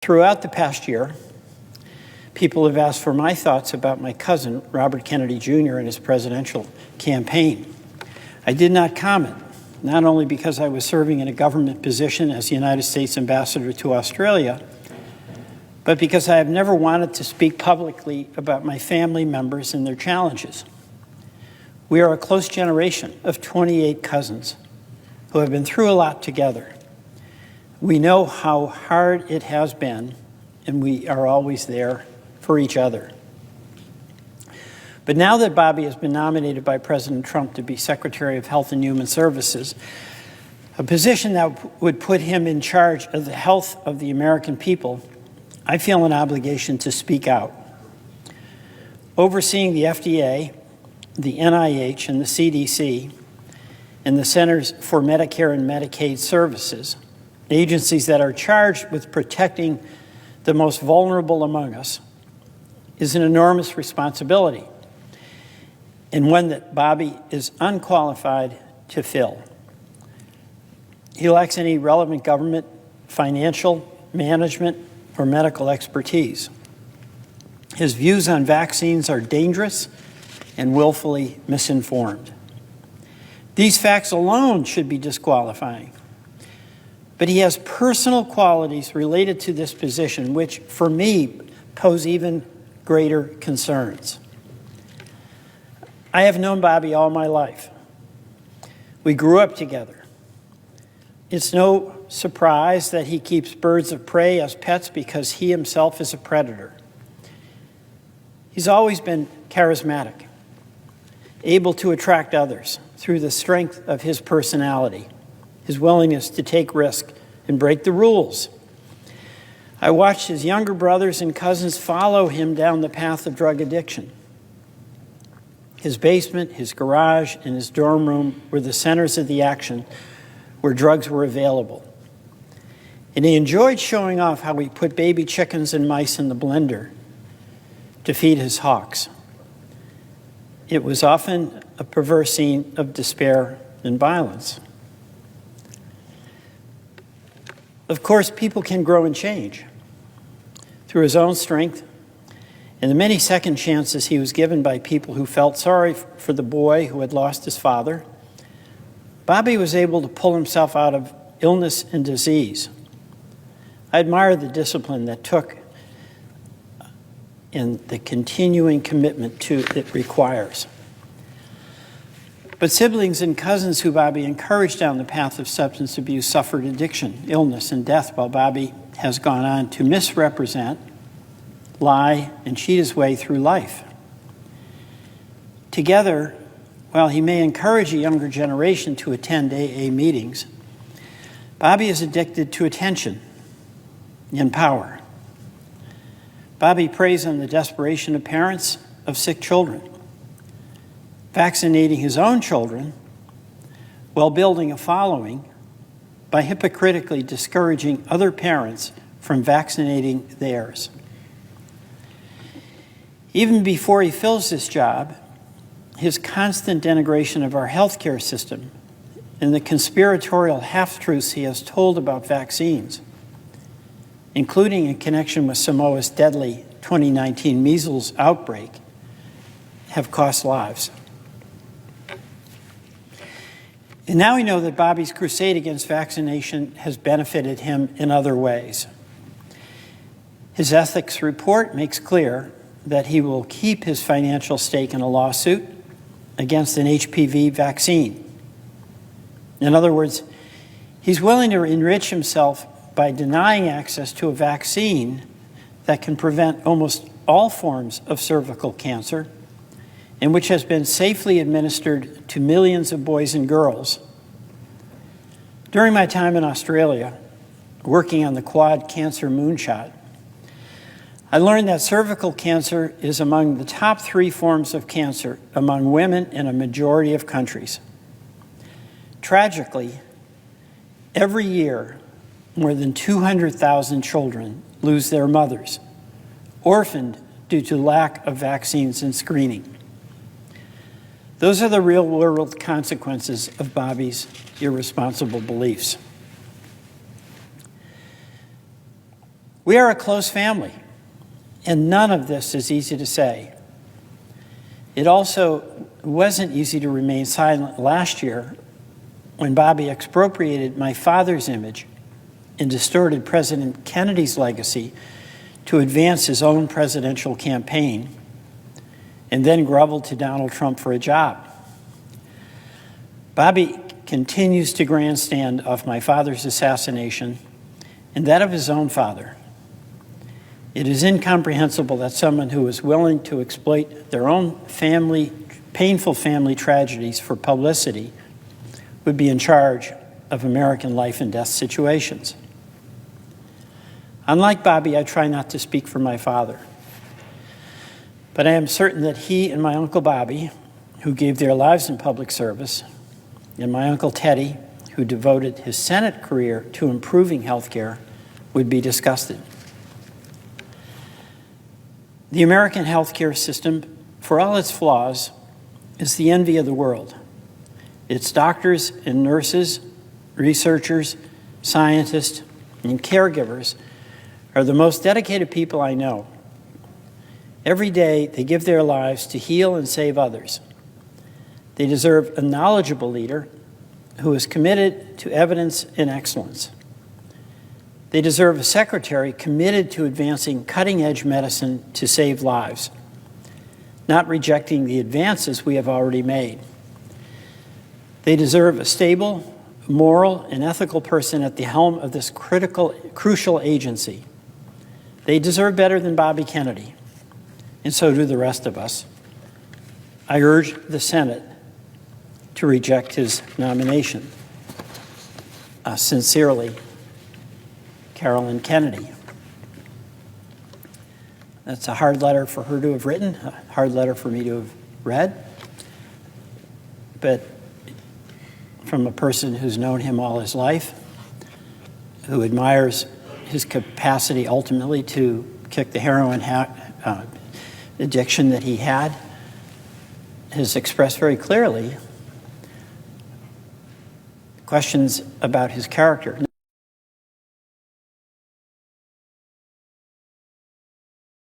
Throughout the past year, people have asked for my thoughts about my cousin, Robert Kennedy Jr., and his presidential campaign. I did not comment, not only because I was serving in a government position as the United States ambassador to Australia, but because I have never wanted to speak publicly about my family members and their challenges. We are a close generation of 28 cousins who have been through a lot together. We know how hard it has been, and we are always there for each other. But now that Bobby has been nominated by President Trump to be Secretary of Health and Human Services, a position that would put him in charge of the health of the American people, I feel an obligation to speak out. Overseeing the FDA, the NIH, and the CDC, and the Centers for Medicare and Medicaid Services, agencies that are charged with protecting the most vulnerable among us, is an enormous responsibility, and one that Bobby is unqualified to fill. He lacks any relevant government, financial, management, or medical expertise. His views on vaccines are dangerous and willfully misinformed. These facts alone should be disqualifying. But he has personal qualities related to this position, which, for me, pose even greater concerns. I have known Bobby all my life. We grew up together. It's no surprise that he keeps birds of prey as pets because he himself is a predator. He's always been charismatic, able to attract others through the strength of his personality, his willingness to take risk and break the rules. I watched his younger brothers and cousins follow him down the path of drug addiction. His basement, his garage, and his dorm room were the centers of the action where drugs were available. And he enjoyed showing off how he put baby chickens and mice in the blender to feed his hawks. It was often a perverse scene of despair and violence. Of course, people can grow and change. Through his own strength and the many second chances he was given by people who felt sorry for the boy who had lost his father, Bobby was able to pull himself out of illness and disease. I admire the discipline that took and the continuing commitment it requires. But siblings and cousins who Bobby encouraged down the path of substance abuse suffered addiction, illness, and death, while Bobby has gone on to misrepresent, lie, and cheat his way through life. Together, while he may encourage a younger generation to attend AA meetings, Bobby is addicted to attention and power. Bobby preys on the desperation of parents of sick children, vaccinating his own children while building a following by hypocritically discouraging other parents from vaccinating theirs. Even before he fills this job, his constant denigration of our healthcare system and the conspiratorial half-truths he has told about vaccines, including in connection with Samoa's deadly 2019 measles outbreak, have cost lives. And now we know that Bobby's crusade against vaccination has benefited him in other ways. His ethics report makes clear that he will keep his financial stake in a lawsuit against an HPV vaccine. In other words, he's willing to enrich himself by denying access to a vaccine that can prevent almost all forms of cervical cancer and which has been safely administered to millions of boys and girls. During my time in Australia, working on the Quad Cancer Moonshot, I learned that cervical cancer is among the top 3 forms of cancer among women in a majority of countries. Tragically, every year, more than 200,000 children lose their mothers, orphaned due to lack of vaccines and screening. Those are the real-world consequences of Bobby's irresponsible beliefs. We are a close family, and none of this is easy to say. It also wasn't easy to remain silent last year when Bobby expropriated my father's image and distorted President Kennedy's legacy to advance his own presidential campaign, and then groveled to Donald Trump for a job. Bobby continues to grandstand off my father's assassination and that of his own father. It is incomprehensible that someone who is willing to exploit their own painful family tragedies for publicity would be in charge of American life and death situations. Unlike Bobby, I try not to speak for my father. But I am certain that he and my Uncle Bobby, who gave their lives in public service, and my Uncle Teddy, who devoted his Senate career to improving health care, would be disgusted. The American health care system, for all its flaws, is the envy of the world. Its doctors and nurses, researchers, scientists, and caregivers are the most dedicated people I know. Every day, they give their lives to heal and save others. They deserve a knowledgeable leader who is committed to evidence and excellence. They deserve a secretary committed to advancing cutting-edge medicine to save lives, not rejecting the advances we have already made. They deserve a stable, moral, and ethical person at the helm of this crucial agency. They deserve better than Bobby Kennedy, and so do the rest of us. I urge the Senate to reject his nomination. Sincerely, Carolyn Kennedy. That's a hard letter for her to have written, a hard letter for me to have read, but from a person who's known him all his life, who admires his capacity ultimately to kick the heroin addiction that he had, has expressed very clearly questions about his character.